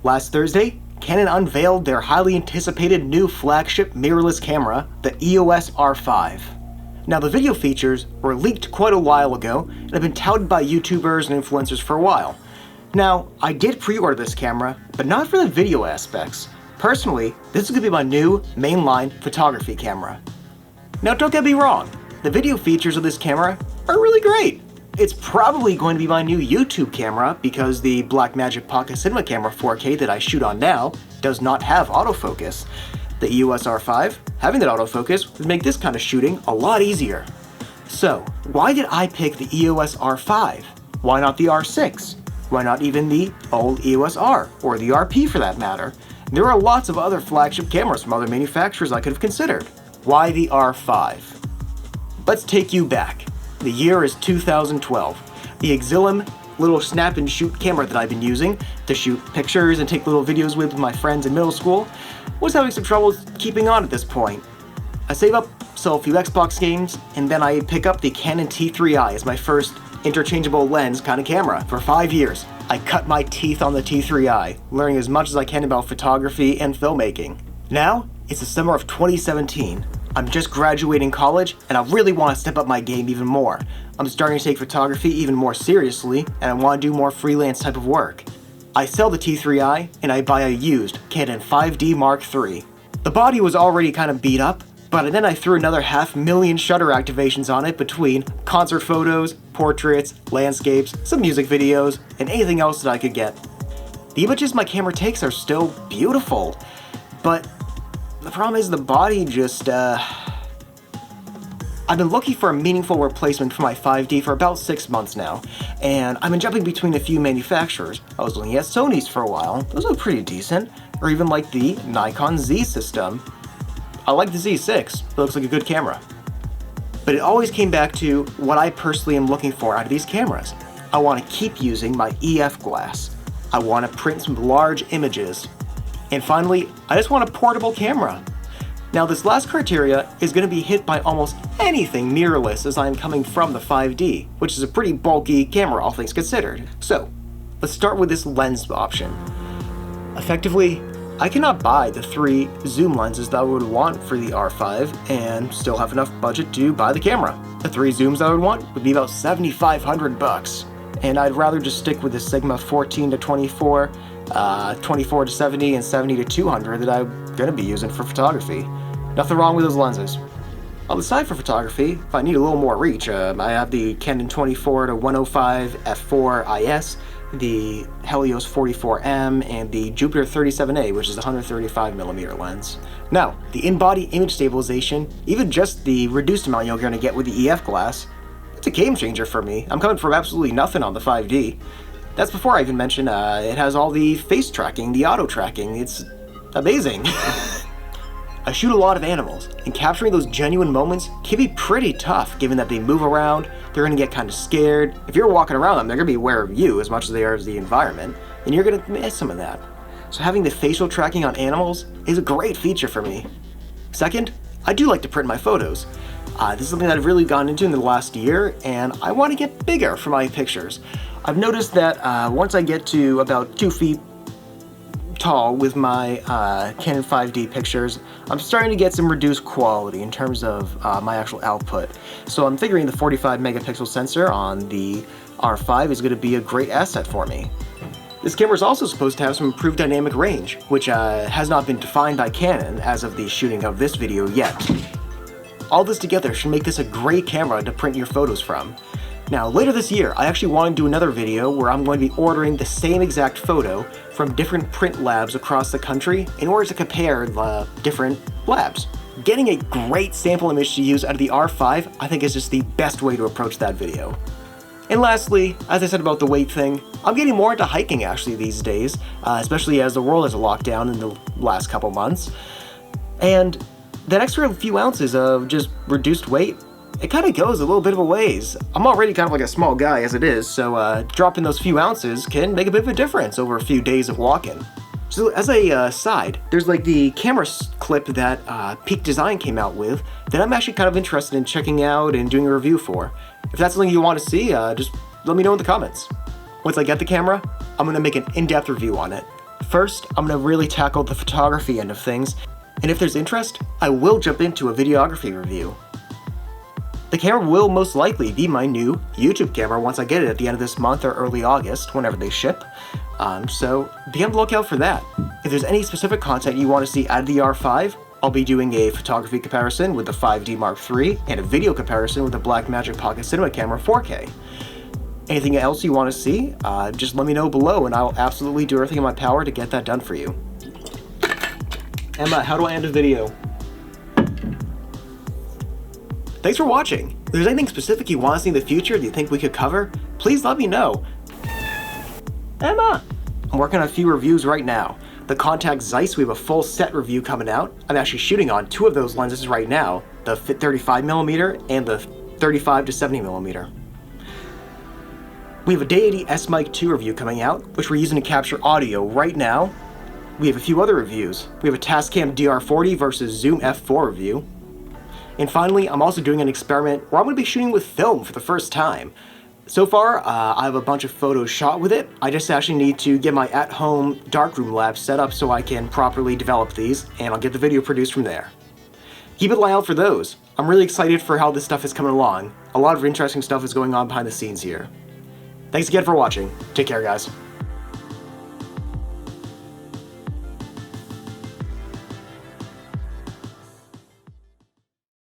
Last Thursday, Canon unveiled their highly anticipated new flagship mirrorless camera, the EOS R5. Now, the video features were leaked quite a while ago and have been touted by YouTubers and influencers for a while. Now, I did pre-order this camera, but not for the video aspects. Personally, this is going to be my new mainline photography camera. Now, don't get me wrong, the video features of this camera are really great. It's probably going to be my new YouTube camera because the Blackmagic Pocket Cinema Camera 4K that I shoot on now does not have autofocus. The EOS R5, having that autofocus, would make this kind of shooting a lot easier. So, why did I pick the EOS R5? Why not the R6? Why not even the old EOS R, or the RP for that matter? There are lots of other flagship cameras from other manufacturers I could have considered. Why the R5? Let's take you back. The year is 2012. The Exilum little snap and shoot camera that I've been using to shoot pictures and take little videos with my friends in middle school was having some trouble keeping on at this point. I save up, sell a few Xbox games, and then I pick up the Canon T3i as my first interchangeable lens kind of camera. For 5 years, I cut my teeth on the T3i, learning as much as I can about photography and filmmaking. Now, it's the summer of 2017. I'm just graduating college, and I really want to step up my game even more. I'm starting to take photography even more seriously, and I want to do more freelance type of work. I sell the T3i, and I buy a used Canon 5D Mark III. The body was already kind of beat up, but then I threw another 500,000 shutter activations on it between concert photos, portraits, landscapes, some music videos, and anything else that I could get. The images my camera takes are still beautiful, but the problem is the body just, I've been looking for a meaningful replacement for my 5D for about 6 months now, and I've been jumping between a few manufacturers. I was looking at Sony's for a while, those look pretty decent, or even like the Nikon Z system. I like the Z6, it looks like a good camera. But it always came back to what I personally am looking for out of these cameras. I want to keep using my EF glass. I want to print some large images. And finally, I just want a portable camera. Now, this last criteria is going to be hit by almost anything mirrorless as I'm coming from the 5D, which is a pretty bulky camera, all things considered. So, let's start with this lens option. Effectively, I cannot buy the 3 zoom lenses that I would want for the R5 and still have enough budget to buy the camera. The 3 zooms I would want would be about $7,500, and I'd rather just stick with the Sigma 14 to 24, 24 to 70, and 70 to 200 that I'm going to be using for photography. Nothing wrong with those lenses. On the side for photography, if I need a little more reach, I have the Canon 24 to 105 f4 IS, the Helios 44M, and the Jupiter 37A, which is a 135mm lens. Now, the in-body image stabilization, even just the reduced amount you're going to get with the EF glass, it's a game changer for me. I'm coming from absolutely nothing on the 5D. That's before I even mention it has all the face tracking, the auto tracking. It's amazing. I shoot a lot of animals, and capturing those genuine moments can be pretty tough given that they move around, they're going to get kind of scared. If you're walking around them, they're going to be aware of you as much as they are of the environment, and you're going to miss some of that. So having the facial tracking on animals is a great feature for me. Second, I do like to print my photos. This is something that I've really gotten into in the last year, and I want to get bigger for my pictures. I've noticed that once I get to about 2 feet tall with my Canon 5D pictures, I'm starting to get some reduced quality in terms of my actual output. So I'm figuring the 45 megapixel sensor on the R5 is going to be a great asset for me. This camera is also supposed to have some improved dynamic range, which has not been defined by Canon as of the shooting of this video yet. All this together should make this a great camera to print your photos from. Now, later this year, I actually want to do another video where I'm going to be ordering the same exact photo from different print labs across the country in order to compare the different labs. Getting a great sample image to use out of the R5, I think is just the best way to approach that video. And lastly, as I said about the weight thing, I'm getting more into hiking actually these days, especially as the world has locked down in the last couple months. And that extra few ounces of just reduced weight, it kind of goes a little bit of a ways. I'm already kind of like a small guy as it is, so dropping those few ounces can make a bit of a difference over a few days of walking. So as a side, there's like the camera clip that Peak Design came out with that I'm actually kind of interested in checking out and doing a review for. If that's something you want to see, just let me know in the comments. Once I get the camera, I'm going to make an in-depth review on it. First, I'm going to really tackle the photography end of things, and if there's interest, I will jump into a videography review. The camera will most likely be my new YouTube camera once I get it at the end of this month or early August, whenever they ship. So be on the lookout for that. If there's any specific content you want to see out of the R5, I'll be doing a photography comparison with the 5D Mark III and a video comparison with the Blackmagic Pocket Cinema Camera 4K. Anything else you want to see, just let me know below and I'll absolutely do everything in my power to get that done for you. Emma, how do I end a video? Thanks for watching. If there's anything specific you want to see in the future that you think we could cover, please let me know. Emma! I'm working on a few reviews right now. The Contax Zeiss, we have a full set review coming out. I'm actually shooting on two of those lenses right now, the 35mm and the 35 to 70mm. We have a Day 80S Mic II review coming out, which we're using to capture audio right now. We have a few other reviews. We have a Tascam DR40 versus Zoom F4 review. And finally, I'm also doing an experiment where I'm going to be shooting with film for the first time. So far, I have a bunch of photos shot with it. I just actually need to get my at-home darkroom lab set up so I can properly develop these, and I'll get the video produced from there. Keep an eye out for those. I'm really excited for how this stuff is coming along. A lot of interesting stuff is going on behind the scenes here. Thanks again for watching. Take care, guys.